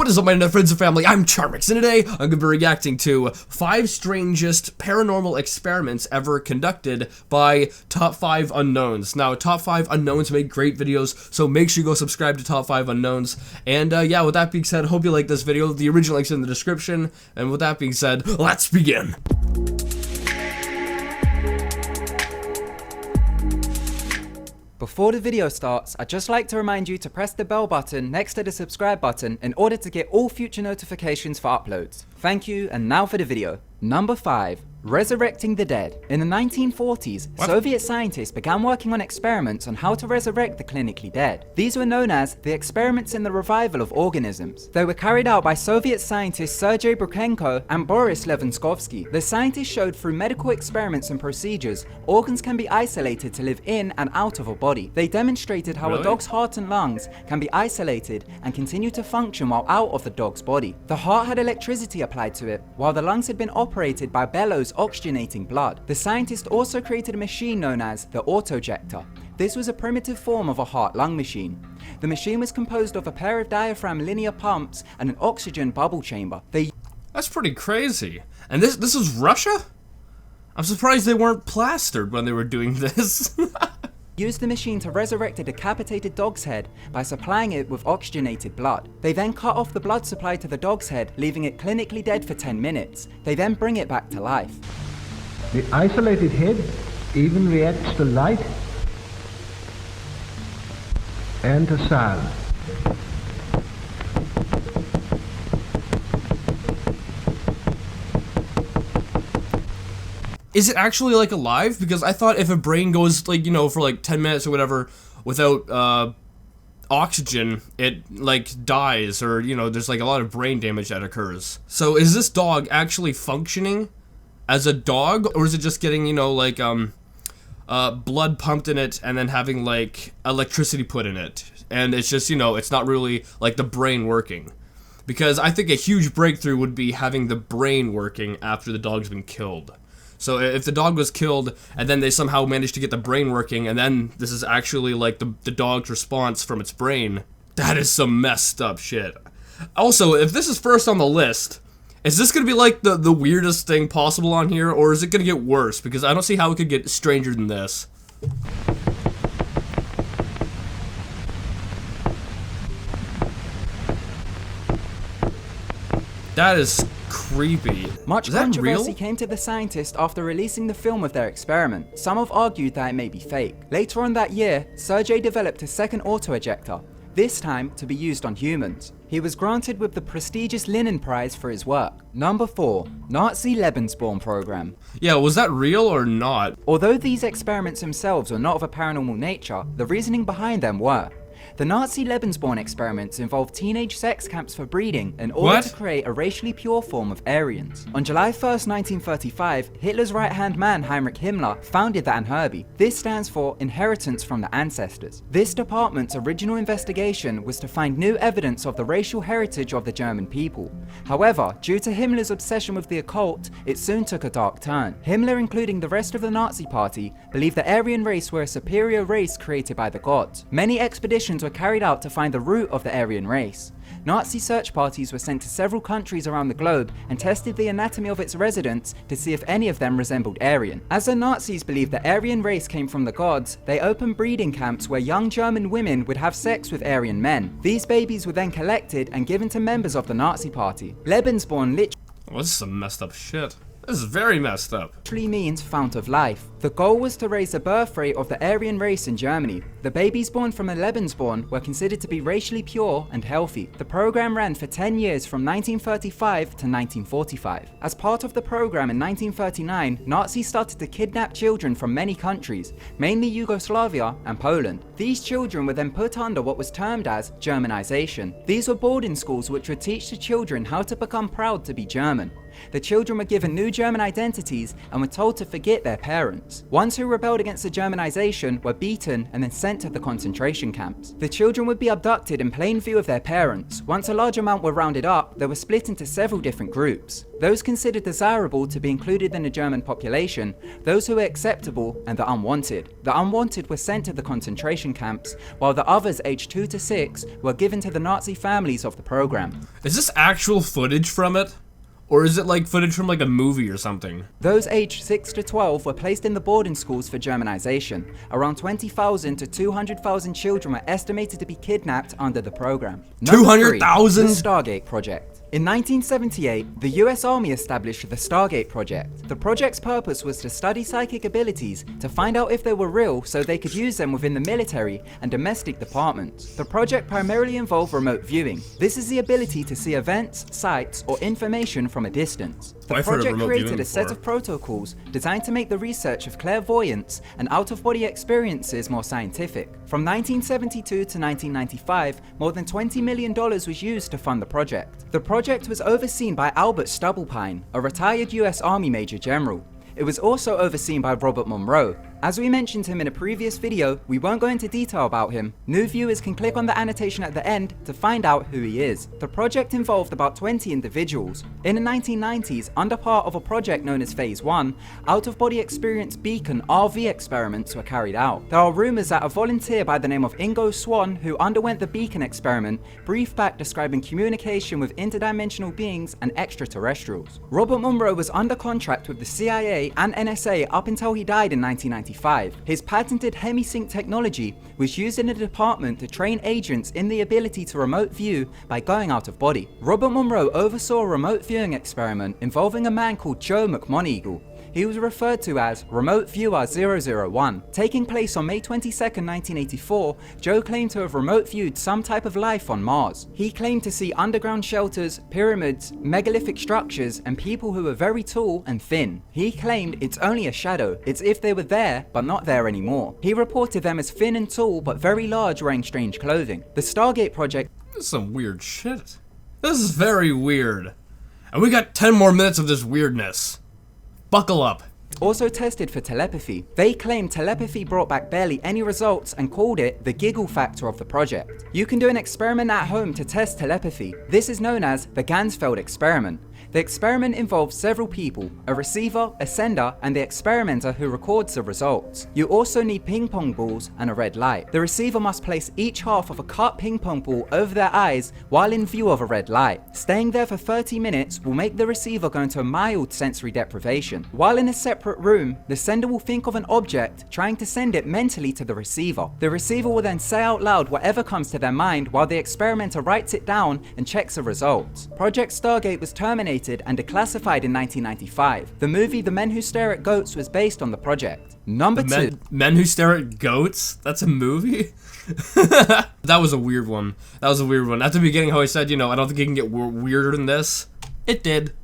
What is up, my internet friends and family? I'm Charmx, and today I'm going to be reacting to 5 strangest paranormal experiments ever conducted by Top 5 Unknowns. Now, Top 5 Unknowns make great videos, so make sure you go subscribe to Top 5 Unknowns. And yeah, with that being said, hope you like this video. The original link's in the description. And with that being said, let's begin. Before the video starts, I'd just like to remind you to press the bell button next to the subscribe button in order to get all future notifications for uploads. Thank you, and now for the video. Number 5. Resurrecting the dead. In the 1940s, Soviet scientists began working on experiments on how to resurrect the clinically dead. These were known as the experiments in the revival of organisms. They were carried out by Soviet scientists Sergei Brukhenko and Boris Levenskovsky. The scientists showed through medical experiments and procedures, organs can be isolated to live in and out of a body. They demonstrated how a dog's heart and lungs can be isolated and continue to function while out of the dog's body. The heart had electricity applied to it, while the lungs had been operated by bellows oxygenating blood. The scientists also created a machine known as the autojector. This was a primitive form of a heart-lung machine. The machine was composed of a pair of diaphragm linear pumps and an oxygen bubble chamber. That's pretty crazy. And this is Russia? I'm surprised they weren't plastered when they were doing this. Used the machine to resurrect a decapitated dog's head by supplying it with oxygenated blood. They then cut off the blood supply to the dog's head, leaving it clinically dead for 10 minutes. They then bring it back to life. The isolated head even reacts to light and to sound. Is it actually like alive? Because I thought if a brain goes like, you know, for like 10 minutes or whatever without oxygen, it like dies, or, you know, there's like a lot of brain damage that occurs. So is this dog actually functioning as a dog, or is it just getting, you know, like blood pumped in it and then having like electricity put in it, and it's just, you know, it's not really like the brain working? Because I think a huge breakthrough would be having the brain working after the dog's been killed. So if the dog was killed and then they somehow managed to get the brain working, and then this is actually like the dog's response from its brain, that is some messed up shit. Also, if this is first on the list, is this gonna be like the weirdest thing possible on here, or is it gonna get worse? Because I don't see how it could get stranger than this. That is creepy. Much Is that controversy real? came to the scientists after releasing the film of their experiment. Some have argued that it may be fake. Later on that year, Sergei developed a second auto-ejector, this time to be used on humans. He was granted with the prestigious Lenin Prize for his work. Number 4. Nazi Lebensborn program. Yeah, was that real or not? Although these experiments themselves were not of a paranormal nature, the reasoning behind them were. The Nazi Lebensborn experiments involved teenage sex camps for breeding in order to create a racially pure form of Aryans. On July 1st, 1935, Hitler's right-hand man Heinrich Himmler founded the Anherbe. This stands for Inheritance from the Ancestors. This department's original investigation was to find new evidence of the racial heritage of the German people. However, due to Himmler's obsession with the occult, it soon took a dark turn. Himmler, including the rest of the Nazi party, believed the Aryan race were a superior race created by the gods. Many expeditions were carried out to find the root of the Aryan race. Nazi search parties were sent to several countries around the globe and tested the anatomy of its residents to see if any of them resembled Aryan. As the Nazis believed the Aryan race came from the gods, they opened breeding camps where young German women would have sex with Aryan men. These babies were then collected and given to members of the Nazi party. Lebensborn Well, this is some messed up shit. This is very messed up. literally means fount of life. The goal was to raise the birth rate of the Aryan race in Germany. The babies born from a Lebensborn were considered to be racially pure and healthy. The program ran for 10 years from 1935 to 1945. As part of the program in 1939, Nazis started to kidnap children from many countries, mainly Yugoslavia and Poland. These children were then put under what was termed as Germanization. These were boarding schools which would teach the children how to become proud to be German. The children were given new German identities and were told to forget their parents. Ones who rebelled against the Germanization were beaten and then sent to the concentration camps. The children would be abducted in plain view of their parents. Once a large amount were rounded up, they were split into several different groups. Those considered desirable to be included in the German population, those who were acceptable, and the unwanted. The unwanted were sent to the concentration camps, while the others aged 2 to 6 were given to the Nazi families of the program. Is this actual footage from it? Or is it like footage from like a movie or something? Those aged 6 to 12 were placed in the boarding schools for Germanization. Around 20,000 to 200,000 children were estimated to be kidnapped under the program. 200,000? The Stargate Project. In 1978, the US Army established the Stargate Project. The project's purpose was to study psychic abilities to find out if they were real so they could use them within the military and domestic departments. The project primarily involved remote viewing. This is the ability to see events, sights, or information from a distance. The project created a set of protocols designed to make the research of clairvoyance and out-of-body experiences more scientific. From 1972 to 1995, more than $20 million was used to fund the project. The project was overseen by Albert Stubblpine, a retired US Army Major General. It was also overseen by Robert Monroe. As we mentioned him in a previous video, we won't go into detail about him. New viewers can click on the annotation at the end to find out who he is. The project involved about 20 individuals. In the 1990s, under part of a project known as Phase 1, out-of-body experience beacon RV experiments were carried out. There are rumors that a volunteer by the name of Ingo Swann, who underwent the beacon experiment, briefed back describing communication with interdimensional beings and extraterrestrials. Robert Monroe was under contract with the CIA and NSA up until he died in 1995. His patented hemisync technology was used in the department to train agents in the ability to remote view by going out of body. Robert Monroe oversaw a remote viewing experiment involving a man called Joe McMoneagle. He was referred to as Remote Viewer 001. Taking place on May 22, 1984, Joe claimed to have remote viewed some type of life on Mars. He claimed to see underground shelters, pyramids, megalithic structures, and people who were very tall and thin. He claimed it's only a shadow, it's if they were there, but not there anymore. He reported them as thin and tall, but very large, wearing strange clothing. The Stargate Project— This is some weird shit. This is very weird. And we got 10 more minutes of this weirdness. Buckle up. also tested for telepathy. They claimed telepathy brought back barely any results and called it the giggle factor of the project. You can do an experiment at home to test telepathy. This is known as the Ganzfeld experiment. The experiment involves several people, a receiver, a sender, and the experimenter who records the results. You also need ping pong balls and a red light. The receiver must place each half of a cut ping pong ball over their eyes while in view of a red light. Staying there for 30 minutes will make the receiver go into a mild sensory deprivation. While in a separate room, the sender will think of an object, trying to send it mentally to the receiver. The receiver will then say out loud whatever comes to their mind while the experimenter writes it down and checks the results. Project Stargate was terminated and declassified in 1995. The movie The Men Who Stare at Goats was based on the project. Number 2. Men Who Stare at Goats? That's a movie? That was a weird one. That was a weird one. At the beginning, how I said, I don't think it can get weirder than this. It did.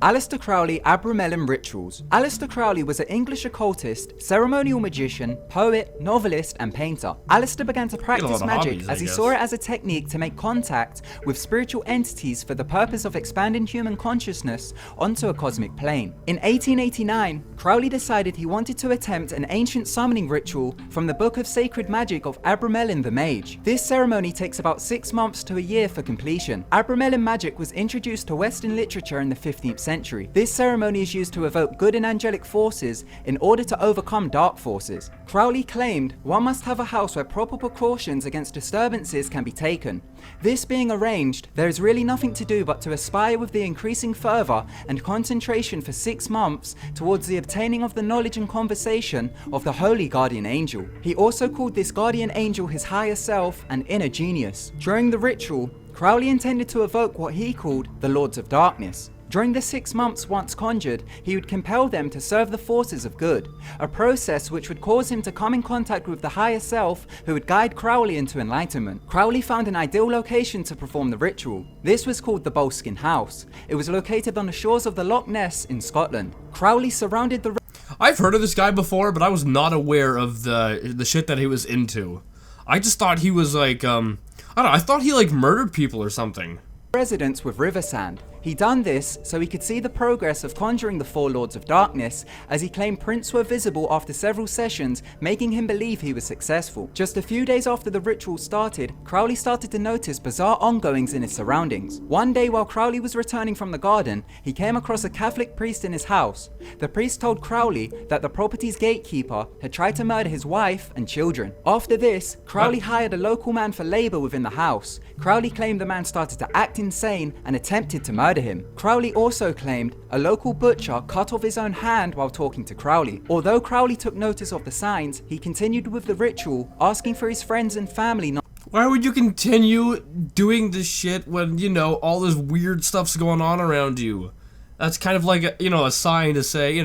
Aleister Crowley Abramelin Rituals. Aleister Crowley was an English occultist, ceremonial magician, poet, novelist, and painter. Aleister began to practice magic as he saw it as a technique to make contact with spiritual entities for the purpose of expanding human consciousness onto a cosmic plane. In 1889, Crowley decided he wanted to attempt an ancient summoning ritual from the Book of Sacred Magic of Abramelin the Mage. This ceremony takes about 6 months to a year for completion. Abramelin magic was introduced to Western literature in the 15th century. This ceremony is used to evoke good and angelic forces in order to overcome dark forces. Crowley claimed one must have a house where proper precautions against disturbances can be taken. This being arranged, there is really nothing to do but to aspire with the increasing fervor and concentration for 6 months towards the obtaining of the knowledge and conversation of the holy guardian angel. He also called this guardian angel his higher self and inner genius. During the ritual, Crowley intended to evoke what he called the Lords of Darkness. During the 6 months once conjured, he would compel them to serve the forces of good, a process which would cause him to come in contact with the higher self who would guide Crowley into enlightenment. Crowley found an ideal location to perform the ritual. This was called the Boleskine House. It was located on the shores of the Loch Ness in Scotland. Crowley surrounded the— I've heard of this guy before, but I was not aware of the shit that he was into. I just thought he was like, I don't know, I thought he like murdered people or something. Residents with river sand. He done this so he could see the progress of conjuring the four Lords of Darkness, as he claimed prints were visible after several sessions, making him believe he was successful. Just a few days after the ritual started, Crowley started to notice bizarre ongoings in his surroundings. One day while Crowley was returning from the garden, he came across a Catholic priest in his house. The priest told Crowley that the property's gatekeeper had tried to murder his wife and children. After this, Crowley hired a local man for labor within the house. Crowley claimed the man started to act insane and attempted to murder him. Crowley also claimed a local butcher cut off his own hand while talking to Crowley. Although Crowley took notice of the signs, he continued with the ritual, asking for his friends and family not. Why would you continue doing this shit when, you know, all this weird stuff's going on around you? That's kind of like, a sign to say,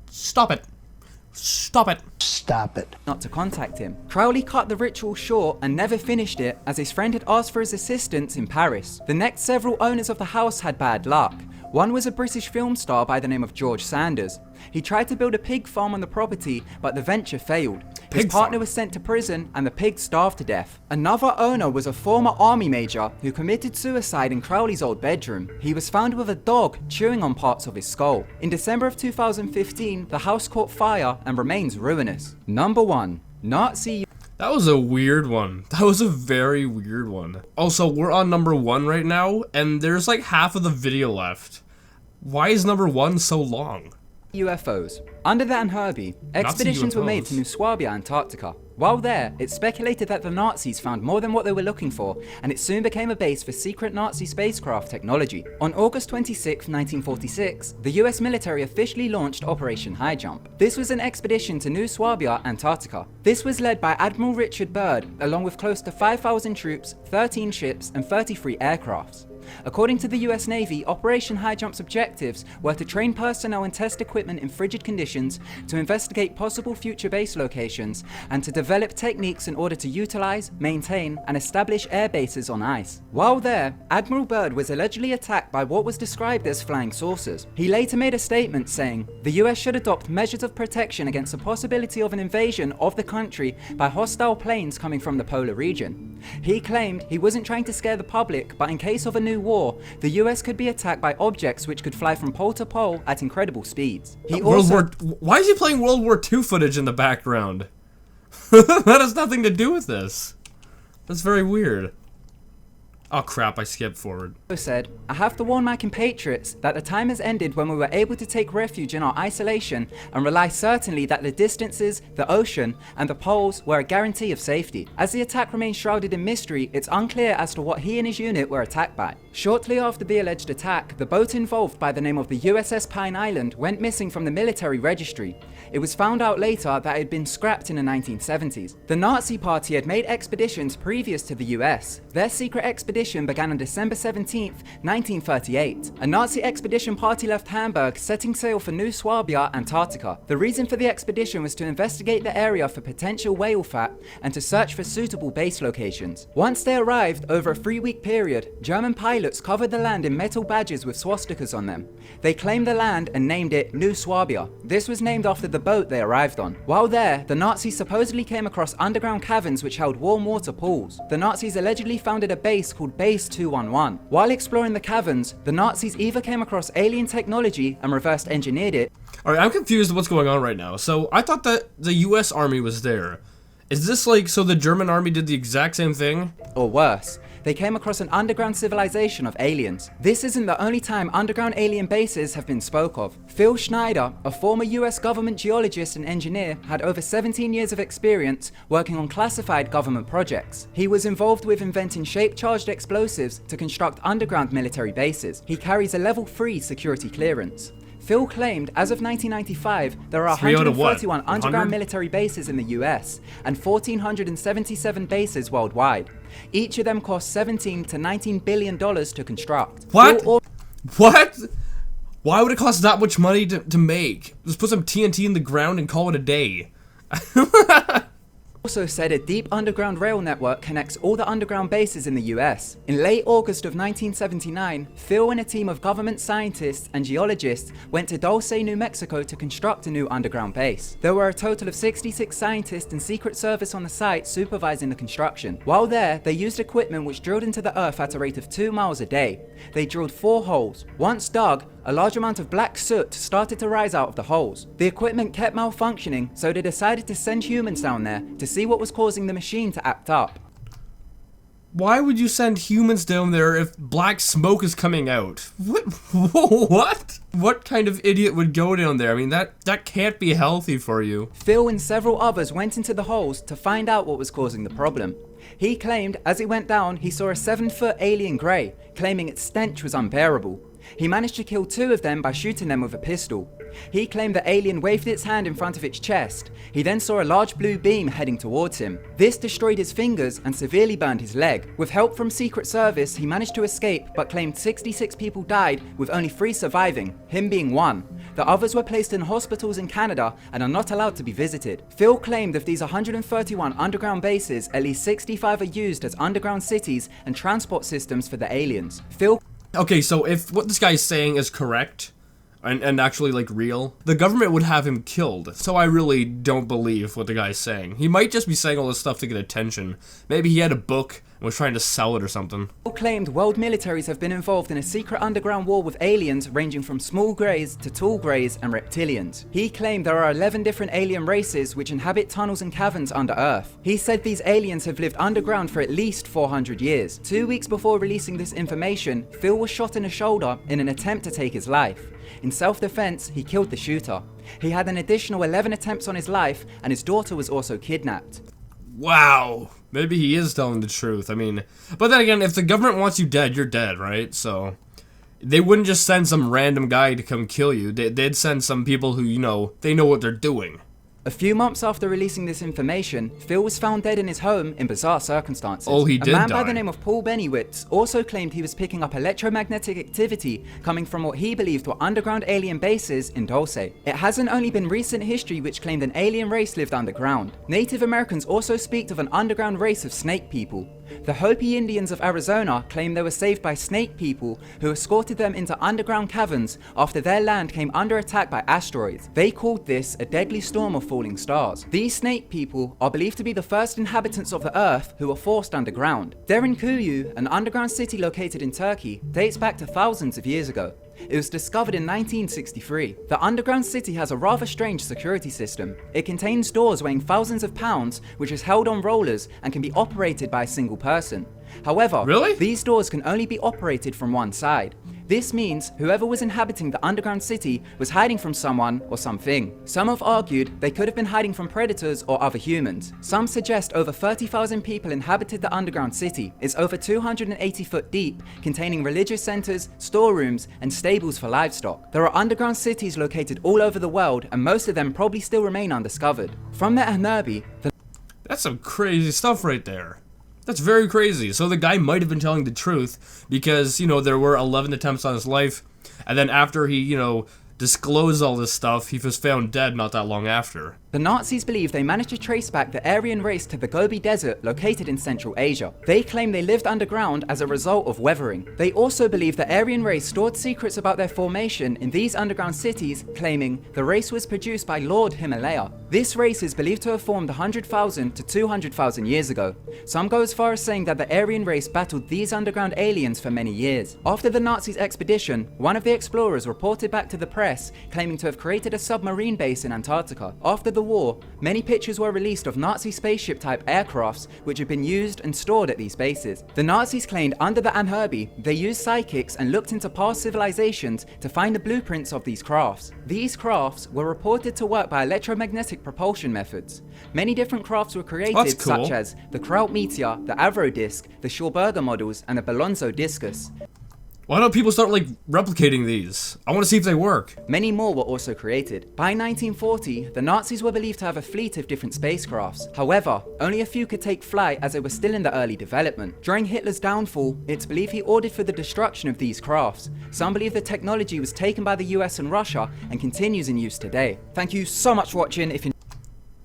stop it. Stop it. Stop it. Not to contact him. Crowley cut the ritual short and never finished it, as his friend had asked for his assistance in Paris. The next several owners of the house had bad luck. One was a British film star by the name of George Sanders. He tried to build a pig farm on the property, but the venture failed. His partner was sent to prison and the pig starved to death. Another owner was a former army major who committed suicide in Crowley's old bedroom. He was found with a dog chewing on parts of his skull. In December of 2015, the house caught fire and remains ruinous. Number 1. Nazi. That was a weird one. That was a very weird one. Also, we're on number 1 right now, and there's like half of the video left. Why is number 1 so long? UFOs. Under that and Herbie, expeditions were made to New Swabia, Antarctica. While there, it's speculated that the Nazis found more than what they were looking for, and it soon became a base for secret Nazi spacecraft technology. On August 26, 1946, the US military officially launched Operation High Jump. This was an expedition to New Swabia, Antarctica. This was led by Admiral Richard Byrd, along with close to 5,000 troops, 13 ships, and 33 aircrafts. According to the US Navy, Operation High Jump's objectives were to train personnel and test equipment in frigid conditions, to investigate possible future base locations, and to develop techniques in order to utilize, maintain, and establish air bases on ice. While there, Admiral Byrd was allegedly attacked by what was described as flying saucers. He later made a statement saying, the US should adopt measures of protection against the possibility of an invasion of the country by hostile planes coming from the polar region. He claimed he wasn't trying to scare the public, but in case of a new war, the US could be attacked by objects which could fly from pole to pole at incredible speeds. Why is he playing World War II footage in the background? That has nothing to do with this. That's very weird. Oh crap, I skipped forward. Said, I have to warn my compatriots that the time has ended when we were able to take refuge in our isolation and rely certainly that the distances, the ocean, and the poles were a guarantee of safety. As the attack remains shrouded in mystery, it's unclear as to what he and his unit were attacked by. Shortly after the alleged attack, the boat involved by the name of the USS Pine Island went missing from the military registry. It was found out later that it had been scrapped in the 1970s. The Nazi Party had made expeditions previous to the US. Their secret expedition began on December 17, 1938. A Nazi expedition party left Hamburg, setting sail for New Swabia, Antarctica. The reason for the expedition was to investigate the area for potential whale fat and to search for suitable base locations. Once they arrived, over a 3-week period, German pilots covered the land in metal badges with swastikas on them. They claimed the land and named it New Swabia. This was named after the boat they arrived on. While there, the Nazis supposedly came across underground caverns which held warm water pools. The Nazis allegedly founded a base called Base 211. While exploring the caverns, the Nazis either came across alien technology and reversed engineered it. Alright, I'm confused with what's going on right now. So, I thought that the US Army was there. Is this like, so the German Army did the exact same thing? Or worse, they came across an underground civilization of aliens. This isn't the only time underground alien bases have been spoke of. Phil Schneider, a former US government geologist and engineer, had over 17 years of experience working on classified government projects. He was involved with inventing shape-charged explosives to construct underground military bases. He carries a level 3 security clearance. Phil claimed, as of 1995, there are 131 underground military bases in the US and 1,477 bases worldwide. Each of them cost $17 to $19 billion to construct. What? What? Why would it cost that much money to make? Just put some TNT in the ground and call it a day. Also said a deep underground rail network connects all the underground bases in the US. In late August of 1979, Phil and a team of government scientists and geologists went to Dulce, New Mexico to construct a new underground base. There were a total of 66 scientists and Secret Service on the site supervising the construction. While there, they used equipment which drilled into the earth at a rate of 2 miles a day. They drilled 4 holes. Once dug, a large amount of black soot started to rise out of the holes. The equipment kept malfunctioning, so they decided to send humans down there to see what was causing the machine to act up. Why would you send humans down there if black smoke is coming out? What? What kind of idiot would go down there? I mean, that can't be healthy for you. Phil and several others went into the holes to find out what was causing the problem. He claimed as he went down, he saw a 7-foot alien grey, claiming its stench was unbearable. He managed to kill 2 of them by shooting them with a pistol. He claimed the alien waved its hand in front of its chest. He then saw a large blue beam heading towards him. This destroyed his fingers and severely burned his leg. With help from Secret Service, he managed to escape but claimed 66 people died, with only 3 surviving, him being 1. The others were placed in hospitals in Canada and are not allowed to be visited. Phil claimed of these 131 underground bases, at least 65 are used as underground cities and transport systems for the aliens. Okay, so if what this guy is saying is correct, and actually, like, real, the government would have him killed. So I really don't believe what the guy's saying. He might just be saying all this stuff to get attention. Maybe he had a book and was trying to sell it or something. Claimed world militaries have been involved in a secret underground war with aliens ranging from small greys to tall greys and reptilians. He claimed there are 11 different alien races which inhabit tunnels and caverns under Earth. He said these aliens have lived underground for at least 400 years. 2 weeks before releasing this information, Phil was shot in the shoulder in an attempt to take his life. In self-defense, he killed the shooter. He had an additional 11 attempts on his life, and his daughter was also kidnapped. Wow. Maybe he is telling the truth. I mean, but then again, if the government wants you dead, you're dead, right? So they wouldn't just send some random guy to come kill you. They'd send some people who, you know, they know what they're doing. A few months after releasing this information, Phil was found dead in his home in bizarre circumstances. Oh, he did A man die. by the name of Paul Bennewitz also claimed he was picking up electromagnetic activity coming from what he believed were underground alien bases in Dulce. It hasn't only been recent history which claimed an alien race lived underground. Native Americans also speak of an underground race of snake people. The Hopi Indians of Arizona claim they were saved by snake people who escorted them into underground caverns after their land came under attack by asteroids. They called this a deadly storm of falling stars. These snake people are believed to be the first inhabitants of the earth who were forced underground. Derinkuyu, an underground city located in Turkey, dates back to thousands of years ago. It was discovered in 1963. The underground city has a rather strange security system. It contains doors weighing thousands of pounds, which is held on rollers and can be operated by a single person. However, these doors can only be operated from one side. This means whoever was inhabiting the underground city was hiding from someone or something. Some have argued they could have been hiding from predators or other humans. Some suggest over 30,000 people inhabited the underground city. It's over 280 foot deep, containing religious centers, storerooms, and stables for livestock. There are underground cities located all over the world, and most of them probably still remain undiscovered. From the Anunnaki, That's some crazy stuff right there. That's very crazy. So the guy might have been telling the truth because, you know, there were 11 attempts on his life. And then after he, you know, disclosed all this stuff, he was found dead not that long after. The Nazis believe they managed to trace back the Aryan race to the Gobi Desert located in Central Asia. They claim they lived underground as a result of weathering. They also believe the Aryan race stored secrets about their formation in these underground cities, claiming the race was produced by Lord Himalaya. This race is believed to have formed 100,000 to 200,000 years ago. Some go as far as saying that the Aryan race battled these underground aliens for many years. After the Nazis' expedition, one of the explorers reported back to the press, claiming to have created a submarine base in Antarctica. After the war, many pictures were released of Nazi spaceship-type aircrafts which had been used and stored at these bases. The Nazis claimed under the Anunnaki, they used psychics and looked into past civilizations to find the blueprints of these crafts. These crafts were reported to work by electromagnetic propulsion methods. Many different crafts were created, such as the Kraut Meteor, the Avro Disc, the Schulberger models, and the Balonzo Discus. Why don't people start, like, replicating these? I want to see if they work. Many more were also created. By 1940, the Nazis were believed to have a fleet of different spacecrafts. However, only a few could take flight as they were still in the early development. During Hitler's downfall, it's believed he ordered for the destruction of these crafts. Some believe the technology was taken by the US and Russia and continues in use today. Thank you so much for watching.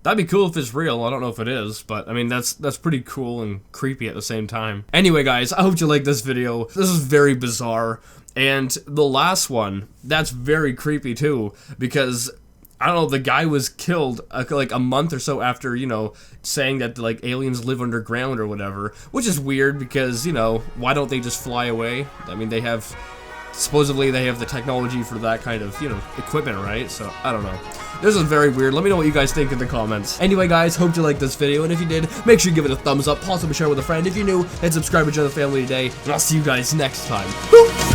That'd be cool if it's real. I don't know if it is, but I mean, that's pretty cool and creepy at the same time. Anyway, guys, I hope you like this video. This is very bizarre. And the last one, that's very creepy too, because I don't know, the guy was killed like a month or so after, you know, saying that like aliens live underground or whatever, which is weird because, you know, why don't they just fly away? I mean, supposedly they have the technology for that kind of, you know, equipment, right? So, I don't know. This is very weird. Let me know what you guys think in the comments. Anyway, guys, hope you liked this video, and if you did, make sure you give it a thumbs up, possibly share with a friend if you're new, and subscribe to join the family today, and I'll see you guys next time. Woo!